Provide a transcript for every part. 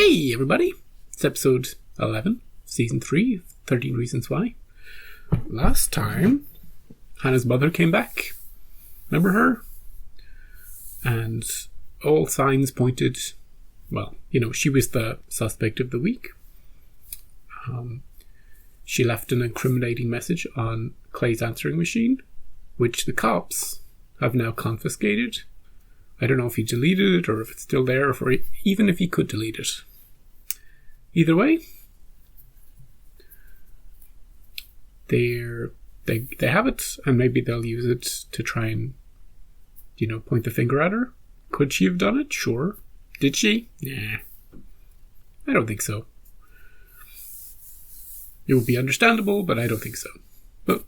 Hey everybody, it's episode 11, season 3, 13 Reasons Why. Last time, Hannah's mother came back. Remember her? And all signs pointed, well, she was the suspect of the week. She left an incriminating message on Clay's answering machine, which the cops have now confiscated. I don't know if he deleted it or if it's still there, or even if he could delete it. Either way, they have it, and maybe they'll use it to try and, point the finger at her. Could she have done it? Sure. Did she? Nah. I don't think so. It would be understandable, but I don't think so. But,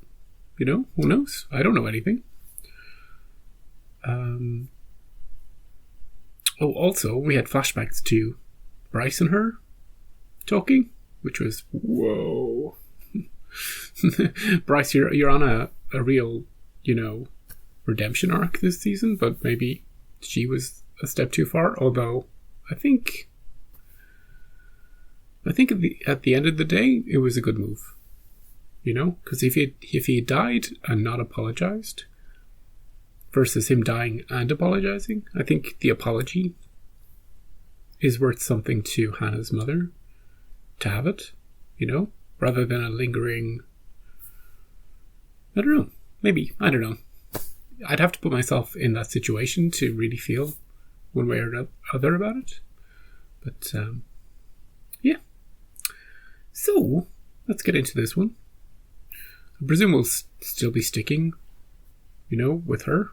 who knows? I don't know anything. Also, we had flashbacks to Bryce and her talking, which was, whoa. Bryce, you're on a real, redemption arc this season, but maybe she was a step too far, although I think at the end of the day, it was a good move. Because if he had died and not apologized, versus him dying and apologizing, I think the apology is worth something to Hannah's mother to have it, rather than a lingering, I don't know, maybe, I don't know. I'd have to put myself in that situation to really feel one way or other about it. But, yeah. So, let's get into this one. I presume we'll still be sticking, with her.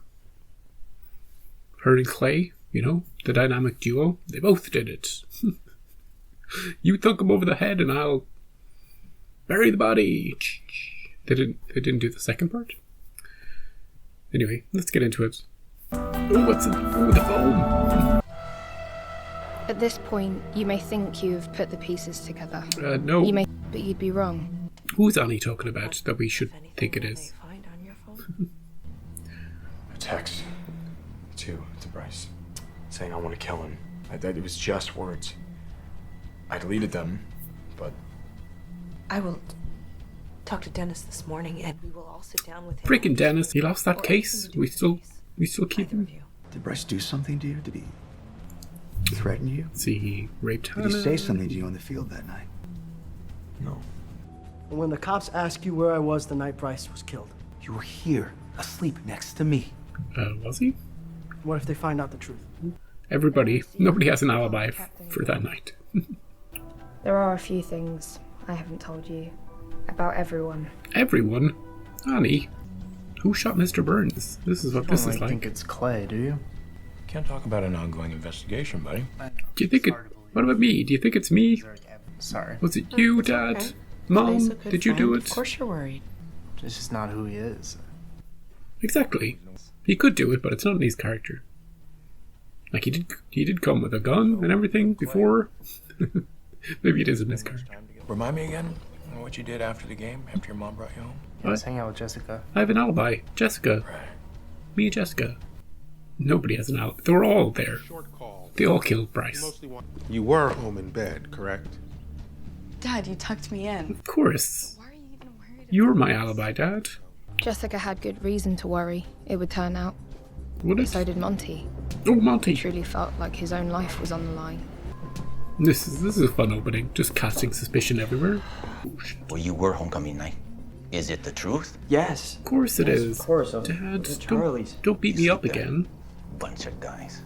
Her and Clay, the dynamic duo. They both did it. You thunk him over the head and I'll bury the body. They didn't do the second part. Anyway, let's get into it. Oh, what's it? Oh, the phone. At this point, you may think you've put the pieces together. No. You may, but you'd be wrong. Who's Annie talking about that we should think it is? A text to Bryce saying I want to kill him. It was just words. I deleted them, but I will talk to Dennis this morning, and we will all sit down with him. Freaking Dennis! He lost that case. We still keep him. Did Bryce do something to you? Did he threaten you? See, he raped Hannah. Did he say something to you on the field that night? no. When the cops ask you where I was the night Bryce was killed, You were here, asleep next to me. Was he? what if they find out the truth? Nobody has an alibi for that night. There are a few things I haven't told you about everyone. Everyone? Annie? Who shot Mr. Burns? This is what this is I like. think it's Clay, do you? Can't talk about an ongoing investigation, buddy. Do you think it... What about me? Do you think it's me? Sorry. Was it you, Dad? Okay. Mom? Today's a good Did you do friend. it? Of course you're worried. It's just not who he is. Exactly. He could do it, but it's not in his character. Like, he did come with a gun and everything before. Maybe it is in his character. Remind me again what you did after the game, after your mom brought you home? Let's hang out with Jessica. I have an alibi. Jessica. Right. Me and Jessica. Nobody has an alibi. They were all there. They all killed Bryce. You were home in bed, correct? Dad, you tucked me in. Of course. Why are you even worried? You're my alibi, Dad. Jessica had good reason to worry, it would turn out. Would But it? so did Monty. Oh, He Monty. truly felt like his own life was on the line. This is a fun opening. Just casting suspicion everywhere. Oh, shit. Well, you were homecoming night. Is it the truth? Yes. Of course it is. Of course. Dad, It's Charlie's. don't beat me up again. Bunch of guys.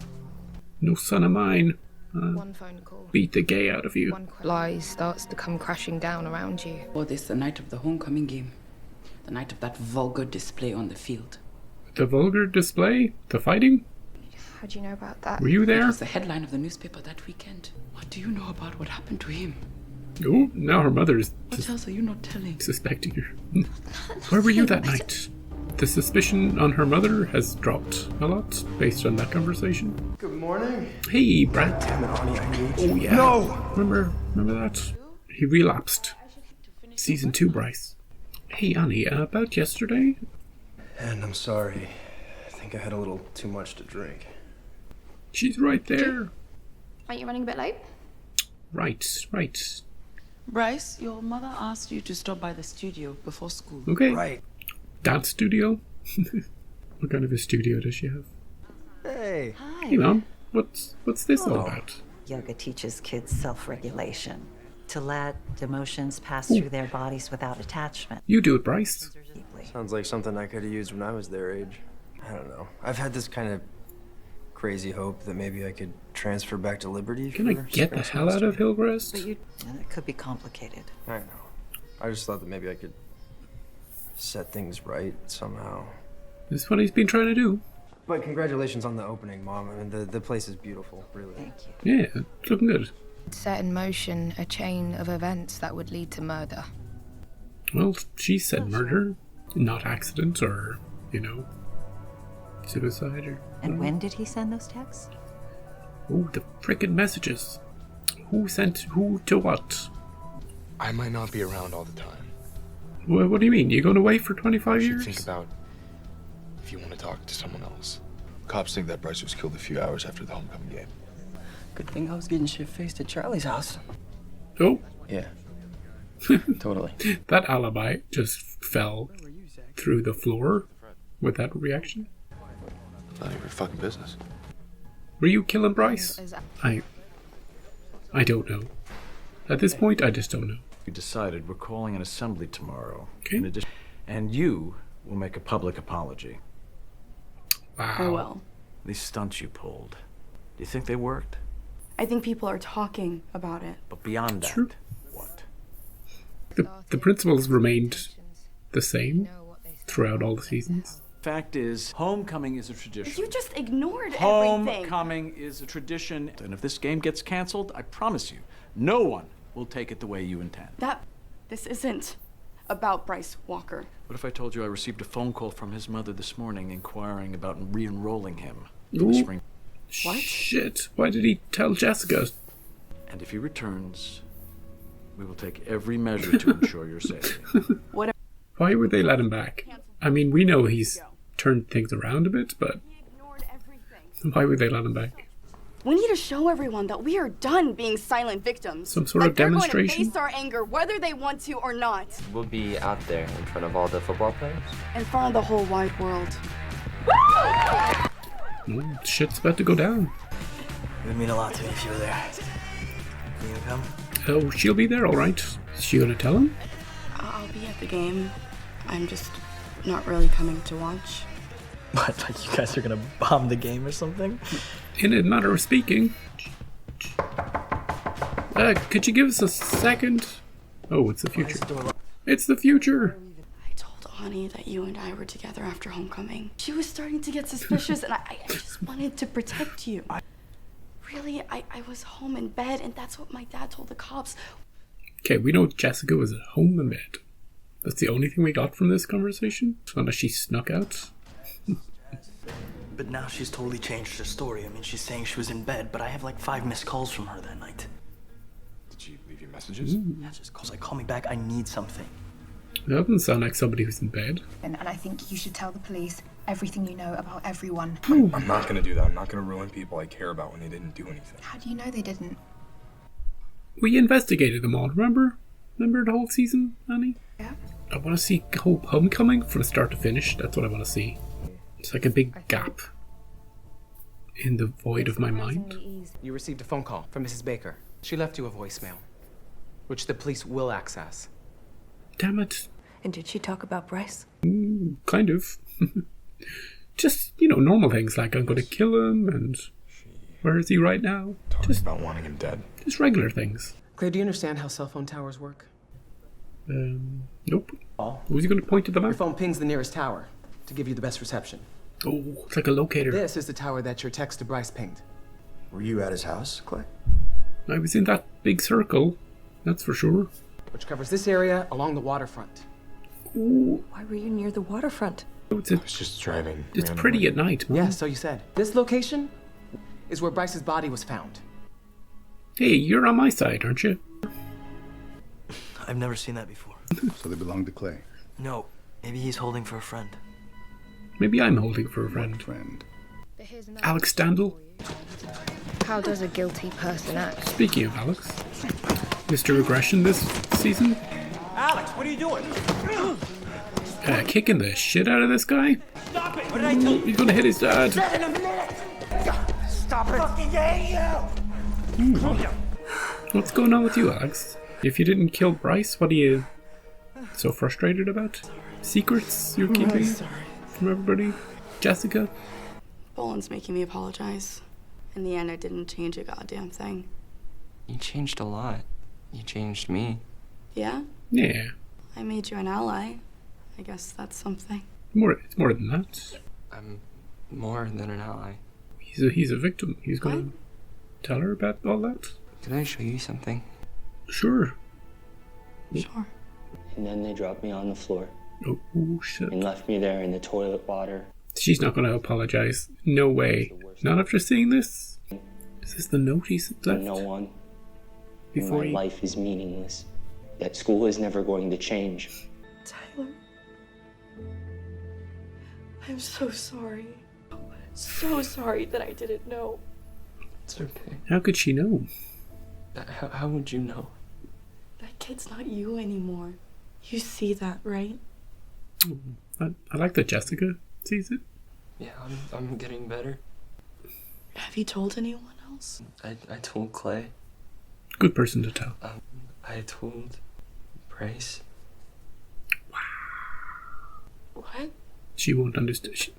No son of mine. One phone call. Beat the gay out of you. One lie starts to come crashing down around you. Oh, this is the night of the homecoming game. The night of that vulgar display on the field. The vulgar display? The fighting? How do you know about that? Were you It there? was the headline of the newspaper that weekend. What do you know about what happened to him? Oh, now her mother is What else are you not telling? suspecting her. Where were you that night? The suspicion on her mother has dropped a lot based on that conversation. Good morning. Hey, Brad. Damn it, Arnie, I need you. Oh, yeah. No! Remember that? He relapsed. Season 2, Bryce. Hey, Annie, about yesterday? And I'm sorry. I think I had a little too much to drink. She's right there. Aren't you running a bit late? Right. Bryce, your mother asked you to stop by the studio before school. Okay. Right. Dance studio? What kind of a studio does she have? Hey. Hi. Hey, Mom. What's this all about? Yoga teaches kids self-regulation, to let emotions pass through their bodies without attachment. You do it, Bryce. Sounds like something I could have used when I was their age. I don't know. I've had this kind of crazy hope that maybe I could transfer back to Liberty. Can I get the hell out of Hillcrest? But it could be complicated. I know. I just thought that maybe I could set things right somehow. This is what he's been trying to do. But congratulations on the opening, Mom. I mean, the place is beautiful, really. Thank you. Yeah, it's looking good. Set in motion a chain of events that would lead to murder. Well, she said murder, not accident or, suicide or... And when did he send those texts? Oh, the frickin' messages. Who sent who to what? I might not be around all the time. What do you mean? You going away for 25 You years? should think about if you want to talk to someone else. Cops think that Bryce was killed a few hours after the homecoming game. Good thing I was getting shit-faced at Charlie's house. Oh. Yeah. Totally. That alibi just fell through the floor with that reaction. None of your fucking business. Were you killing Bryce? I don't know. At this point, I just don't know. We decided we're calling an assembly tomorrow. Okay. In addition, and you will make a public apology. Wow. I will. These stunts you pulled, do you think they worked? I think people are talking about it. But beyond that, True. what? The principles remained the same throughout all the seasons. Fact is, homecoming is a tradition. You just ignored everything. Homecoming is a tradition, and if this game gets canceled, I promise you, no one will take it the way you intend. This isn't about Bryce Walker. What if I told you I received a phone call from his mother this morning inquiring about re-enrolling him for the Ooh. spring? What? Shit, why did he tell Jessica? And if he returns, we will take every measure to ensure your safety. Why would they let him back? I mean, we know he's turned things around a bit, but why would they let him back? We need to show everyone that we are done being silent victims. Some sort of demonstration? They're going to face our anger whether they want to or not. We'll be out there in front of all the football players. In front of the whole wide world. Oh, shit's about to go down. It would mean a lot to me if you were there. Can you come? Oh, she'll be there, alright. Is she gonna tell him? I'll be at the game. I'm just not really coming to watch. What, like you guys are gonna bomb the game or something? In a matter of speaking. Could you give us a second? Oh, it's the future. It's the future. I told Ani that you and I were together after homecoming. She was starting to get suspicious, and I just wanted to protect you. Really, I was home in bed, and that's what my dad told the cops. Okay, we know Jessica was at home in bed. That's the only thing we got from this conversation? Unless she snuck out. But now she's totally changed her story. I mean, she's saying she was in bed, but I have like 5 missed calls from her that night. Did she leave you messages? Yeah, just calls like, call me back, I need something. That doesn't sound like somebody who's in bed. And I think you should tell the police everything you know about everyone. I'm not gonna do that. I'm not gonna ruin people I care about when they didn't do anything. How do you know they didn't? We investigated them all, remember? Remember the whole season, Annie? Yeah. I want to see Homecoming from start to finish. That's what I want to see. It's like a big gap in the void of my mind. You received a phone call from Mrs. Baker. She left you a voicemail, which the police will access. Damn it. And did she talk about Bryce? Kind of. Just, normal things like I'm going to kill him and where is he right now? Just about wanting him dead. Just regular things. Claire, do you understand how cell phone towers work? Nope. Who's he going to point to them Your at? phone pings the nearest tower to give you the best reception. Oh, it's like a locator. This is the tower that your text to Bryce pinged. Were you at his house, Clay? I was in that big circle, that's for sure. Which covers this area along the waterfront. Ooh. Why were you near the waterfront? I was just driving. It's pretty at night, man. Yeah, so you said. This location is where Bryce's body was found. Hey, you're on my side, aren't you? I've never seen that before. So they belong to Clay. No, maybe he's holding for a friend. Maybe I'm holding for a friend. Alex Standel? How does a guilty person act? Speaking of Alex. Mr. Aggression this season. Alex, what are you doing? Kicking the shit out of this guy. Stop it! What did I tell you? He's gonna hit his dad. 7 minutes! Stop it! I fucking hate you! What's going on with you, Alex? If you didn't kill Bryce, what are you so frustrated about? Secrets you're keeping from everybody? Jessica? Boland's making me apologize. In the end, I didn't change a goddamn thing. You changed a lot. You changed me. Yeah? Yeah. I made you an ally. I guess that's something. It's more than that. I'm more than an ally. He's a victim. He's gonna tell her about all that. Can I show you something? Sure. Sure. And then they dropped me on the floor. Oh shit. And left me there in the toilet water. She's not gonna apologize. No way. Not after seeing this. Is this the note he's left? No one. Before My life is meaningless. That school is never going to change. Tyler. I'm so sorry. So sorry that I didn't know. It's okay. How could she know? How would you know? That kid's not you anymore. You see that, right? I like that Jessica sees it. Yeah, I'm getting better. Have you told anyone else? I told Clay. Good person to tell. I told Bryce. What? She won't understand.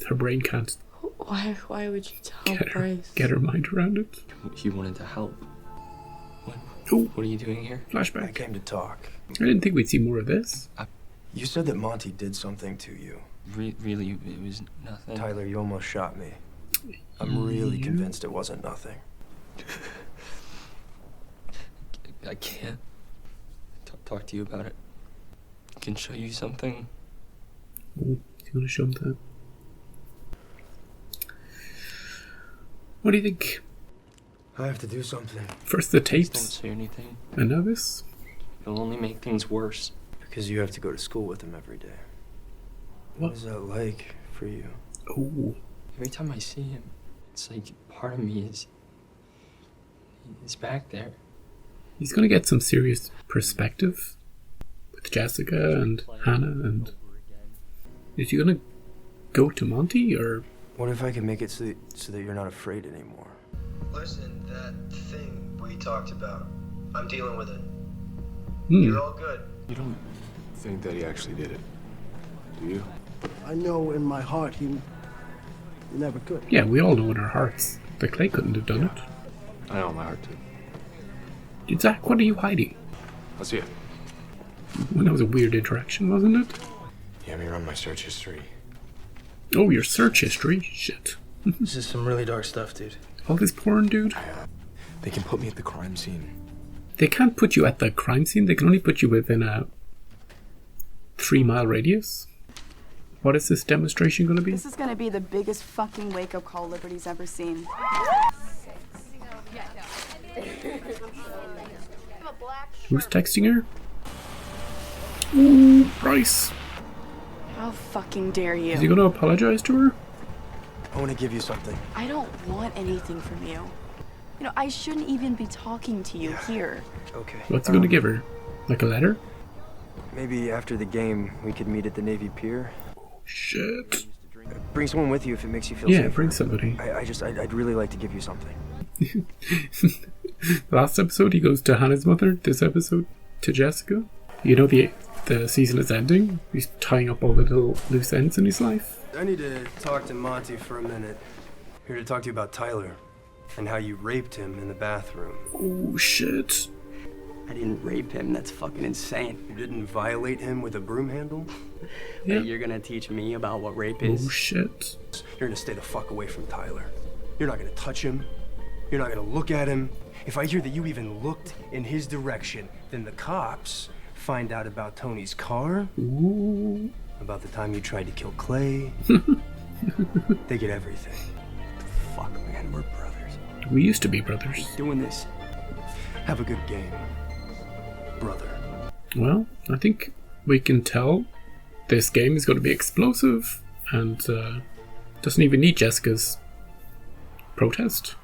Her brain can't Why would you tell Bryce? get her mind around it. He wanted to help. What are you doing here? Flashback. I came to talk. I didn't think we'd see more of this. You said that Monty did something to you. Really, it was nothing. Tyler, you almost shot me. I'm really convinced it wasn't nothing. I can't talk to you about it. I can show you something. Oh, he's gonna show him that. What do you think? I have to do something. First the Please tapes, don't say anything. and now this. It'll only make things worse. Because you have to go to school with him every day. What is that like for you? Oh. Every time I see him, it's like part of me is back there. He's gonna get some serious perspective with Jessica and Hannah, and is he gonna go to Monty, or What if I can make it so that you're not afraid anymore? Listen, that thing we talked about, I'm dealing with it. Hmm. You're all good. You don't think that he actually did it, do you? I know in my heart he never could. Yeah, we all know in our hearts that Clay couldn't have done it. I know in my heart too. Zach, what are you hiding? Let's see it. Well, that was a weird interaction, wasn't it? Yeah, let me run my search history. Oh, your search history? Shit. This is some really dark stuff, dude. All this porn, dude? They can put me at the crime scene. They can't put you at the crime scene. They can only put you within a 3-mile radius. What is this demonstration going to be? This is gonna be the biggest fucking wake-up call Liberty's ever seen. Who's texting her? Ooh, Bryce. How fucking dare you? Is he going to apologize to her? I want to give you something. I don't want anything from you. You know, I shouldn't even be talking to you here. Okay. What's he going to give her? Like a letter? Maybe after the game, we could meet at the Navy Pier. Shit. Bring someone with you if it makes you feel Yeah, safer. bring somebody. I'd really like to give you something. Last episode he goes to Hannah's mother. This episode to Jessica. You know the season is ending. He's tying up all the little loose ends in his life. I need to talk to Monty for a minute. Here to talk to you about Tyler and how you raped him in the bathroom. Oh shit. I didn't rape him. That's fucking insane. You didn't violate him with a broom handle? Yeah. You're gonna teach me about what rape is? Oh shit. You're gonna stay the fuck away from Tyler. You're not gonna touch him. You're not gonna look at him. If I hear that you even looked in his direction, then the cops find out about Tony's car. Ooh. About the time you tried to kill Clay. They get everything. Fuck, man, we're brothers. We used to be brothers. Doing this. Have a good game, brother. Well, I think we can tell this game is going to be explosive and doesn't even need Jessica's protest.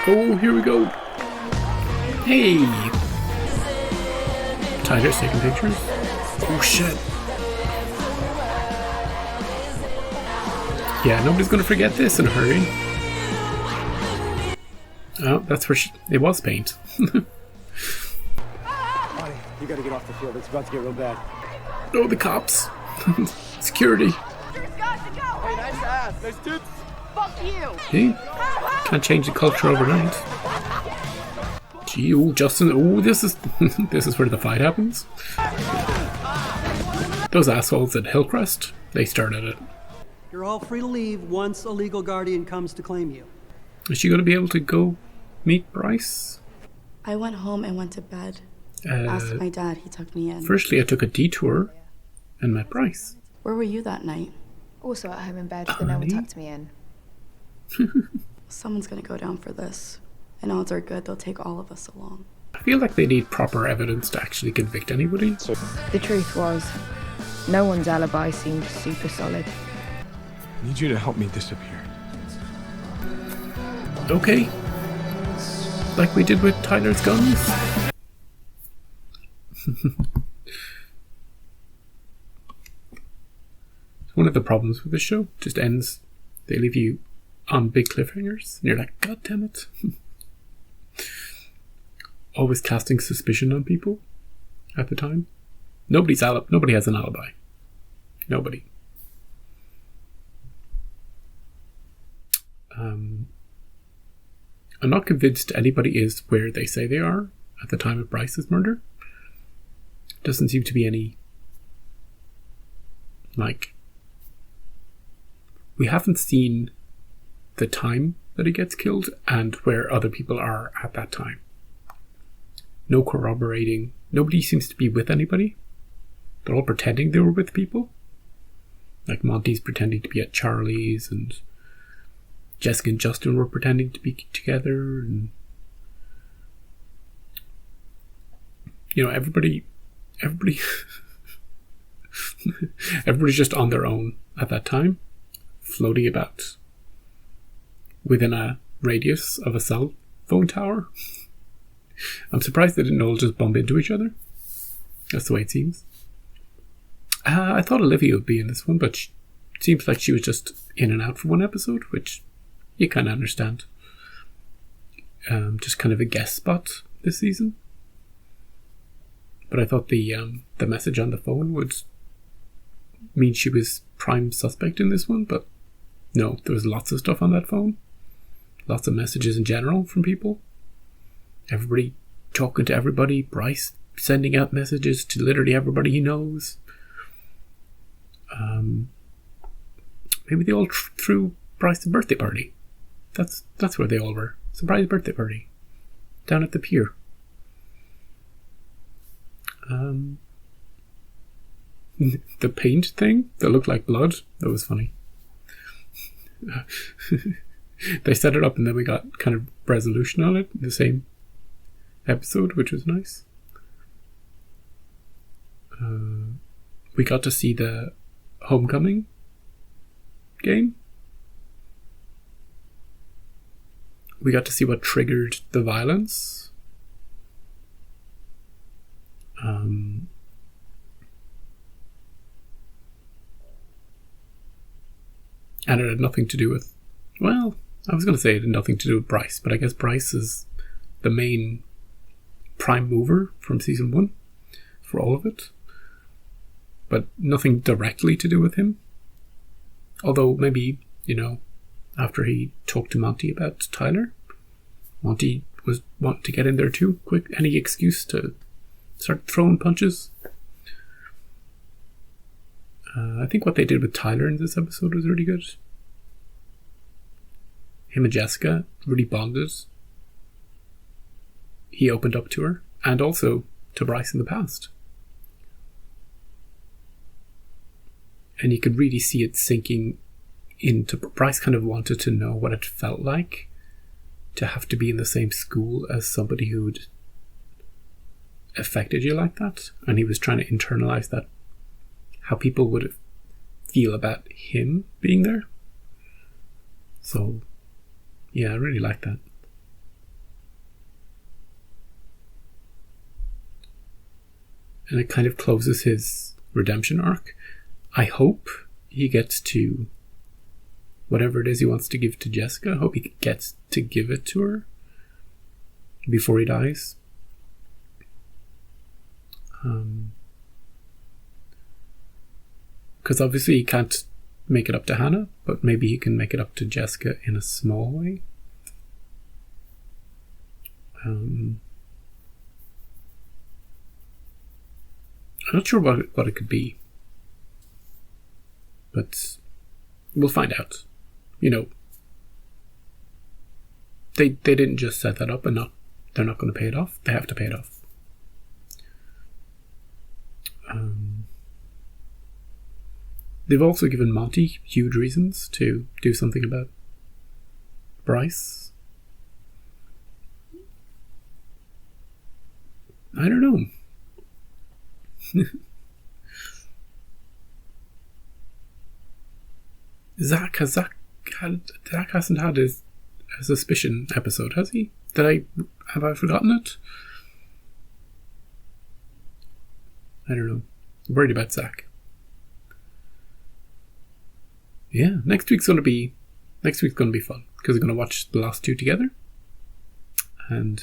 Oh, here we go. Hey! Tyler's taking pictures. Oh shit. Yeah, nobody's gonna forget this in a hurry. Oh, that's where it was paint. Honey, you gotta get off the field. It's about to get real bad. Oh, the cops. Security. Hey, nice ass. Nice tits. Fuck you. Hey, can't change the culture overnight. Gee, oh, Justin. Oh, this is this is where the fight happens. Those assholes at Hillcrest, they started it. You're all free to leave once a legal guardian comes to claim you. Is she going to be able to go meet Bryce? I went home and went to bed. Asked my dad, he took me in. Firstly, I took a detour and met Bryce. Where were you that night? Also at home in bed, but no one tucked me in. Someone's gonna go down for this. And odds are good they'll take all of us along. I feel like they need proper evidence to actually convict anybody. The truth was, no one's alibi seemed super solid. I need you to help me disappear. Okay. Like we did with Tyler's guns. One of the problems with the show just ends. They leave you on big cliffhangers, and you're like, God damn it. Always casting suspicion on people at the time. Nobody has an alibi. Nobody. I'm not convinced anybody is where they say they are at the time of Bryce's murder. Doesn't seem to be any, like, we haven't seen the time that he gets killed and where other people are at that time. No corroborating. Nobody seems to be with anybody. They're all pretending they were with people. Like Monty's pretending to be at Charlie's, and Jessica and Justin were pretending to be together, and you know, everybody's just on their own at that time, floating about within a radius of a cell phone tower. I'm surprised they didn't all just bump into each other. That's the way it seems. I thought Olivia would be in this one, but it seems like she was just in and out for one episode, which you kind of understand. Just kind of a guest spot this season. But I thought the message on the phone would mean she was prime suspect in this one, but no, there was lots of stuff on that phone. Lots of messages in general from people. Everybody talking to everybody. Bryce sending out messages to literally everybody he knows. Maybe they all threw Bryce a birthday party. That's where they all were. Surprise birthday party. Down at the pier. The paint thing that looked like blood, that was funny. They set it up and then we got kind of resolution on it in the same episode, which was nice. We got to see the homecoming game. We got to see what triggered the violence. And it had nothing to do with, well, I was going to say it had nothing to do with Bryce, but I guess Bryce is the main prime mover from season 1 for all of it. But nothing directly to do with him. Although maybe, you know, after he talked to Monty about Tyler, Monty was wanting to get in there too. Quick, any excuse to start throwing punches. I think what they did with Tyler in this episode was really good. Him and Jessica really bonded. He opened up to her, and also to Bryce in the past. And you could really see it sinking into... Bryce kind of wanted to know what it felt like to have to be in the same school as somebody who'd affected you like that. And he was trying to internalize that, how people would feel about him being there. So, yeah, I really like that. and it kind of closes his redemption arc. I hope he gets to whatever it is he wants to give to Jessica. I hope he gets to give it to her before he dies. Because obviously he can't make it up to Hannah, but maybe he can make it up to Jessica in a small way. I'm not sure what it could be, but we'll find out. You know, they didn't just set that up and they're not going to pay it off. They have to pay it off. They've also given Monty huge reasons to do something about Bryce. I don't know. Zach hasn't had a suspicion episode, has he? Have I forgotten it? I don't know. I'm worried about Zach. Yeah, next week's gonna be fun because we're gonna watch the last two together, and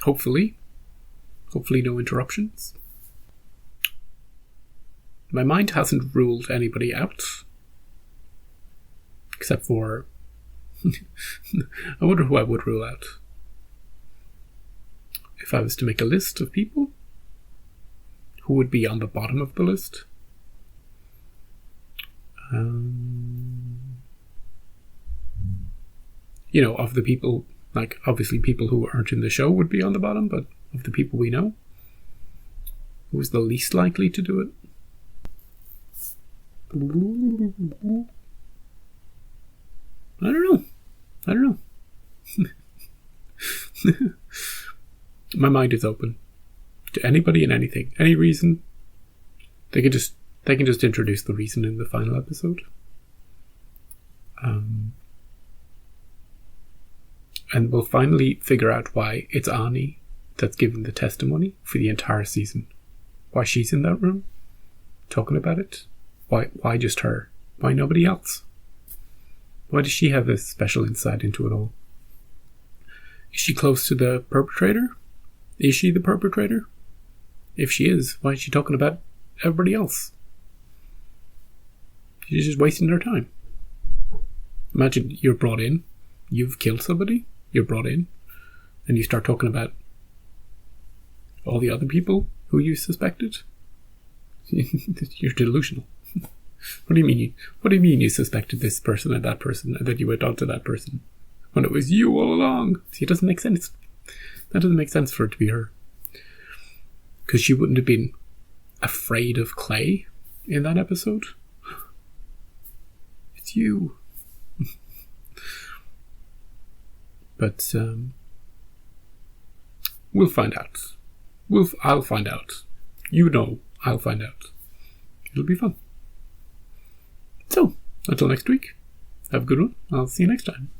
hopefully no interruptions. My mind hasn't ruled anybody out, except for I wonder who I would rule out if I was to make a list of people. Who would be on the bottom of the list? You know, of the people, like obviously people who aren't in the show would be on the bottom, but of the people we know, who was the least likely to do it? I don't know. My mind is open to anybody and anything, any reason. They can just introduce the reason in the final episode. And we'll finally figure out why it's Ani that's giving the testimony for the entire season. Why she's in that room talking about it. Why just her? Why nobody else? Why does she have a special insight into it all? Is she close to the perpetrator? Is she the perpetrator? If she is, why is she talking about everybody else? She's just wasting her time. Imagine you're brought in, you've killed somebody, you're brought in, and you start talking about all the other people who you suspected. You're delusional. What do you mean? What do you mean you suspected this person and then you went on to that person when it was you all along? See, it doesn't make sense. That doesn't make sense for it to be her, because she wouldn't have been afraid of Clay in that episode. It's you. But we'll find out. I'll find out. You know, I'll find out. It'll be fun. So, until next week, have a good one. I'll see you next time.